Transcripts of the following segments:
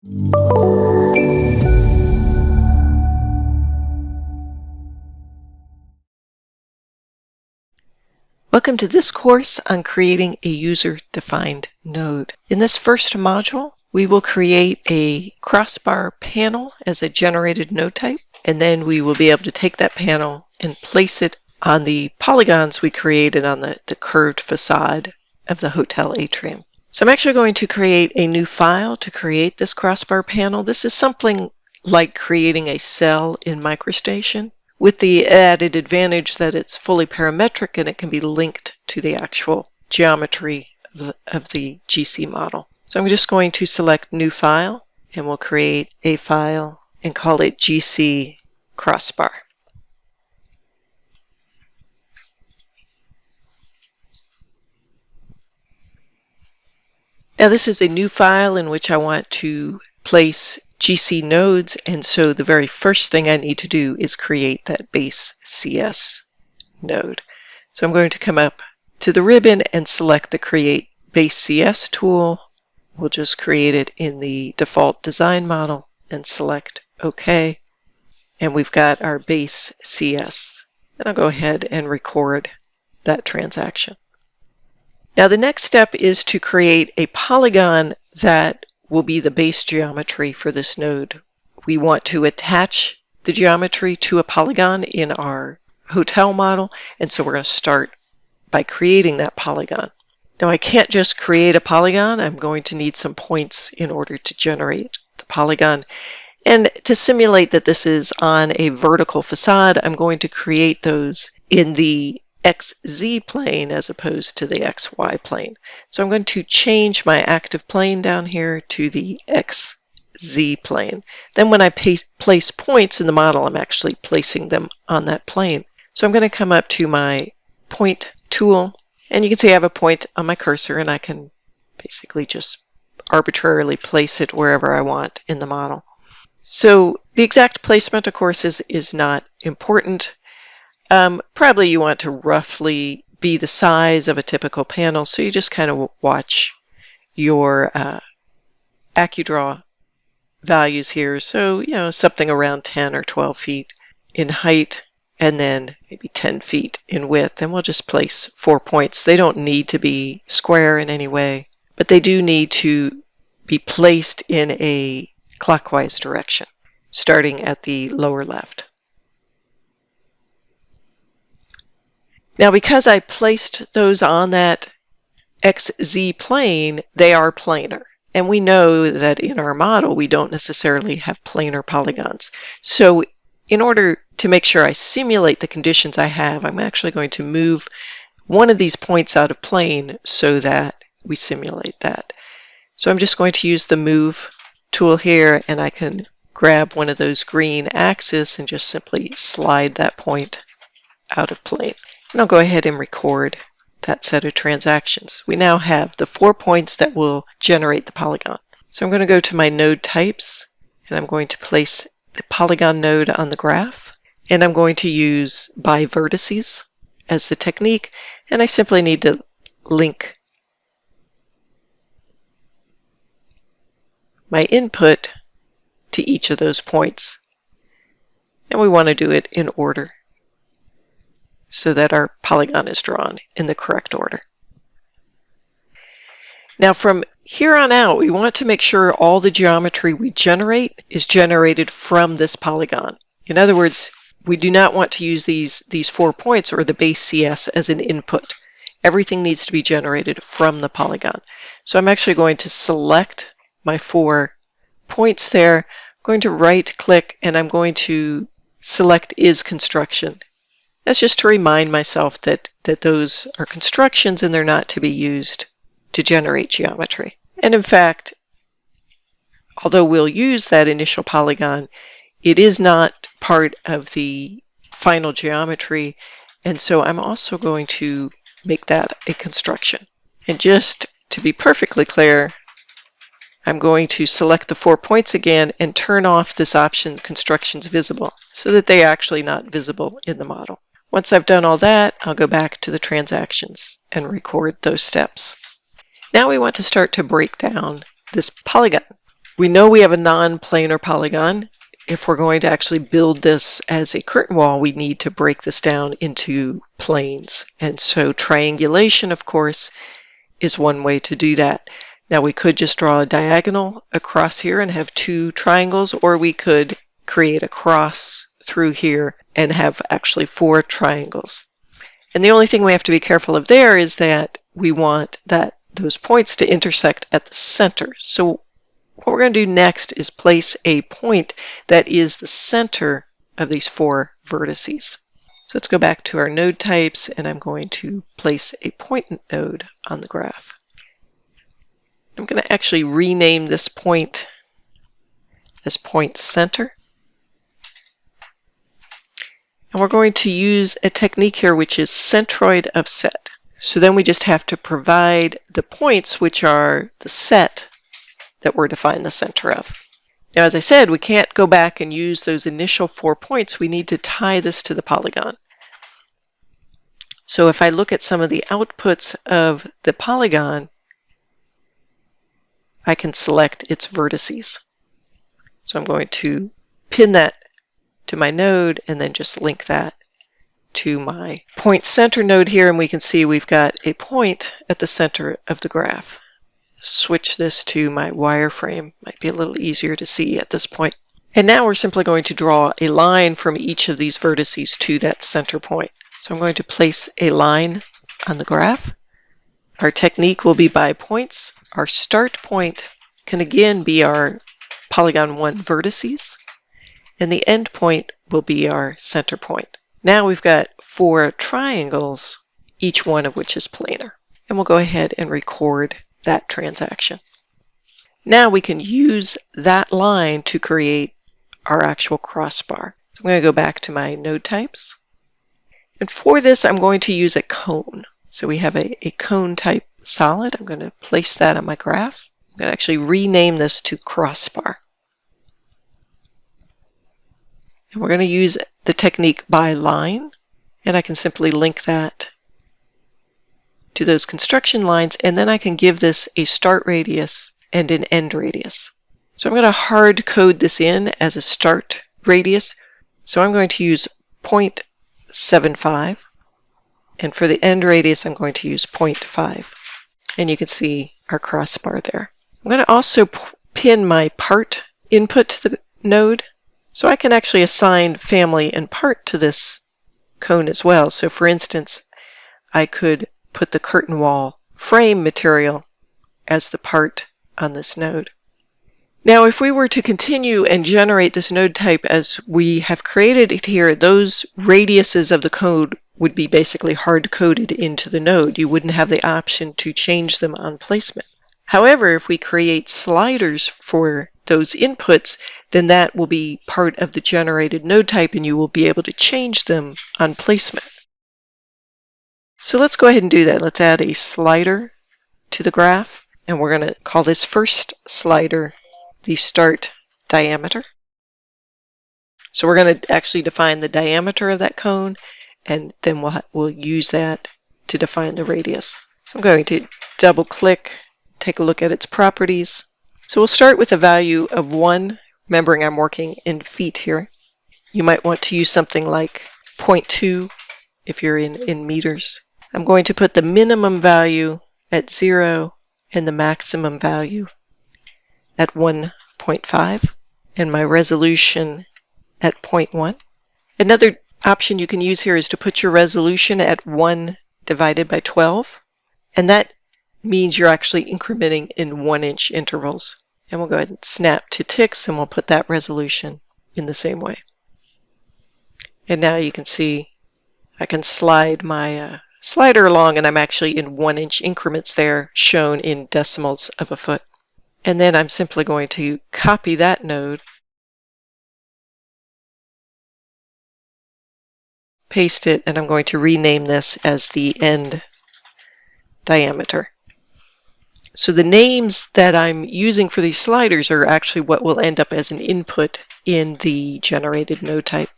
Welcome to this course on creating a user-defined node. In this first module, we will create a crossbar panel as a generated node type, and then we will be able to take that panel and place it on the polygons we created on the curved facade of the hotel atrium. So I'm actually going to create a new file to create this crossbar panel. This is something like creating a cell in MicroStation, with the added advantage that it's fully parametric and it can be linked to the actual geometry of the GC model. So I'm just going to select New File, and we'll create a file and call it GC Crossbar. Now this is a new file in which I want to place GC nodes, and so the very first thing I need to do is create that base CS node. So I'm going to come up to the ribbon and select the Create Base CS tool. We'll just create it in the default design model and select OK. And we've got our base CS. And I'll go ahead and record that transaction. Now the next step is to create a polygon that will be the base geometry for this node. We want to attach the geometry to a polygon in our hotel model, and so we're going to start by creating that polygon. Now I can't just create a polygon. I'm going to need some points in order to generate the polygon. And to simulate that this is on a vertical facade, I'm going to create those in the XZ plane as opposed to the XY plane. So I'm going to change my active plane down here to the XZ plane. Then when I place points in the model, I'm actually placing them on that plane. So I'm going to come up to my point tool, and you can see I have a point on my cursor, and I can basically just arbitrarily place it wherever I want in the model. So the exact placement, of course, is not important. Probably you want to roughly be the size of a typical panel, so you just kind of watch your AccuDraw values here. So, something around 10 or 12 feet in height, and then maybe 10 feet in width. And we'll just place 4 points. They don't need to be square in any way, but they do need to be placed in a clockwise direction, starting at the lower left. Now, because I placed those on that XZ plane, they are planar. And we know that in our model, we don't necessarily have planar polygons. So in order to make sure I simulate the conditions I have, I'm actually going to move one of these points out of plane so that we simulate that. So I'm just going to use the Move tool here, and I can grab one of those green axes and just simply slide that point out of plane. And I'll go ahead and record that set of transactions. We now have the 4 points that will generate the polygon. So I'm going to go to my node types, and I'm going to place the polygon node on the graph. And I'm going to use by vertices as the technique, and I simply need to link my input to each of those points. And we want to do it in order, so that our polygon is drawn in the correct order. Now from here on out, we want to make sure all the geometry we generate is generated from this polygon. In other words, we do not want to use these 4 points or the base CS as an input. Everything needs to be generated from the polygon. So I'm actually going to select my 4 points there. I'm going to right click, and I'm going to select Is Construction. That's just to remind myself that those are constructions and they're not to be used to generate geometry. And in fact, although we'll use that initial polygon, it is not part of the final geometry, and so I'm also going to make that a construction. And just to be perfectly clear, I'm going to select the 4 points again and turn off this option, Constructions Visible, so that they are actually not visible in the model. Once I've done all that, I'll go back to the transactions and record those steps. Now we want to start to break down this polygon. We know we have a non-planar polygon. If we're going to actually build this as a curtain wall, we need to break this down into planes. And so triangulation, of course, is one way to do that. Now we could just draw a diagonal across here and have two triangles, or we could create a cross through here and have actually four triangles. And the only thing we have to be careful of there is that we want those points to intersect at the center. So what we're going to do next is place a point that is the center of these four vertices. So let's go back to our node types, and I'm going to place a point node on the graph. I'm going to actually rename this point as point center. And we're going to use a technique here which is Centroid of Set. So then we just have to provide the points which are the set that we're to find the center of. Now, as I said, we can't go back and use those initial 4 points. We need to tie this to the polygon. So if I look at some of the outputs of the polygon, I can select its vertices. So I'm going to pin that to my node and then just link that to my point center node here, and we can see we've got a point at the center of the graph. Switch this to my wireframe. Might be a little easier to see at this point. And now we're simply going to draw a line from each of these vertices to that center point. So I'm going to place a line on the graph. Our technique will be by points. Our start point can again be our polygon 1 vertices, and the end point will be our center point. Now we've got 4 triangles, each one of which is planar. And we'll go ahead and record that transaction. Now we can use that line to create our actual crossbar. So I'm going to go back to my node types. And for this, I'm going to use a cone. So we have a cone type solid. I'm going to place that on my graph. I'm going to actually rename this to crossbar. And we're going to use the technique by line. And I can simply link that to those construction lines, and then I can give this a start radius and an end radius. So I'm going to hard code this in as a start radius. So I'm going to use 0.75, and for the end radius I'm going to use 0.5. And you can see our crossbar there. I'm going to also pin my part input to the node, so I can actually assign family and part to this cone as well. So for instance, I could put the curtain wall frame material as the part on this node. Now, if we were to continue and generate this node type as we have created it here, those radiuses of the code would be basically hard-coded into the node. You wouldn't have the option to change them on placement. However, if we create sliders for those inputs, then that will be part of the generated node type, and you will be able to change them on placement. So let's go ahead and do that. Let's add a slider to the graph, and we're going to call this first slider the start diameter. So we're going to actually define the diameter of that cone, and then we'll use that to define the radius. So I'm going to double click, take a look at its properties. So we'll start with a value of 1, remembering I'm working in feet here. You might want to use something like 0.2 if you're in meters. I'm going to put the minimum value at 0 and the maximum value at 1.5 and my resolution at 0.1. Another option you can use here is to put your resolution at 1 divided by 12, and that means you're actually incrementing in 1-inch intervals. And we'll go ahead and snap to ticks, and we'll put that resolution in the same way. And now you can see I can slide my slider along, and I'm actually in 1-inch increments there, shown in decimals of a foot. And then I'm simply going to copy that node, paste it, and I'm going to rename this as the end diameter. So the names that I'm using for these sliders are actually what will end up as an input in the generated node type.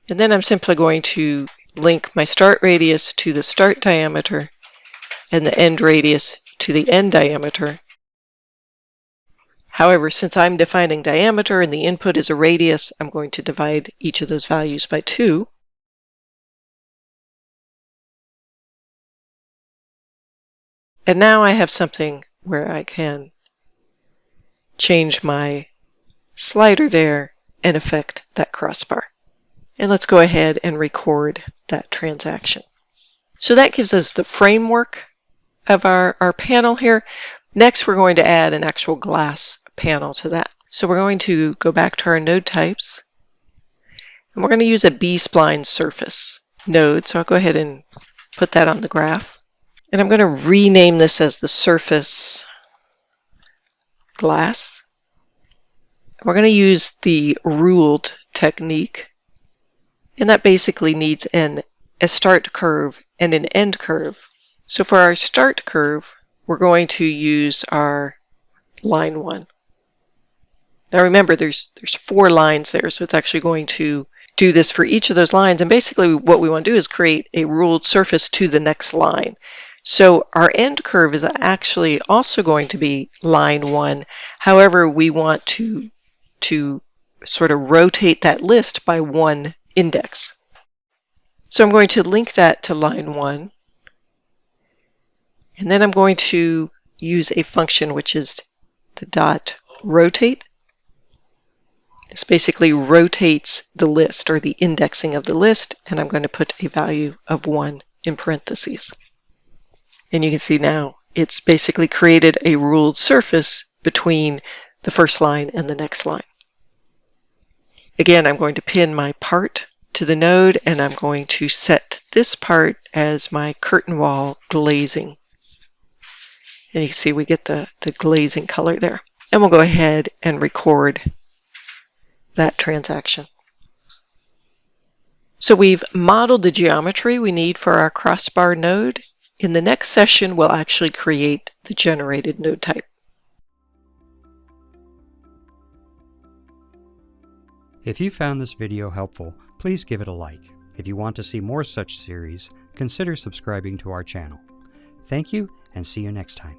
And then I'm simply going to link my start radius to the start diameter and the end radius to the end diameter. However, since I'm defining diameter and the input is a radius, I'm going to divide each of those values by 2. And now I have something where I can change my slider there and affect that crossbar. And let's go ahead and record that transaction. So that gives us the framework of our panel here. Next, we're going to add an actual glass panel to that. So we're going to go back to our node types, and we're going to use a B-spline surface node. So I'll go ahead and put that on the graph. And I'm going to rename this as the surface glass. We're going to use the ruled technique, and that basically needs a start curve and an end curve. So for our start curve, we're going to use our line 1. Now remember, there's 4 lines there, so it's actually going to do this for each of those lines. And basically what we want to do is create a ruled surface to the next line. So our end curve is actually also going to be line 1. However, we want to sort of rotate that list by 1 index. So I'm going to link that to line 1. And then I'm going to use a function which is the dot rotate. This basically rotates the list, or the indexing of the list, and I'm going to put a value of 1 in parentheses. And you can see now it's basically created a ruled surface between the first line and the next line. Again, I'm going to pin my part to the node, and I'm going to set this part as my curtain wall glazing. And you can see we get the glazing color there. And we'll go ahead and record that transaction. So we've modeled the geometry we need for our crossbar node. In the next session, we'll actually create the generated node type. If you found this video helpful, please give it a like. If you want to see more such series, consider subscribing to our channel. Thank you, and see you next time.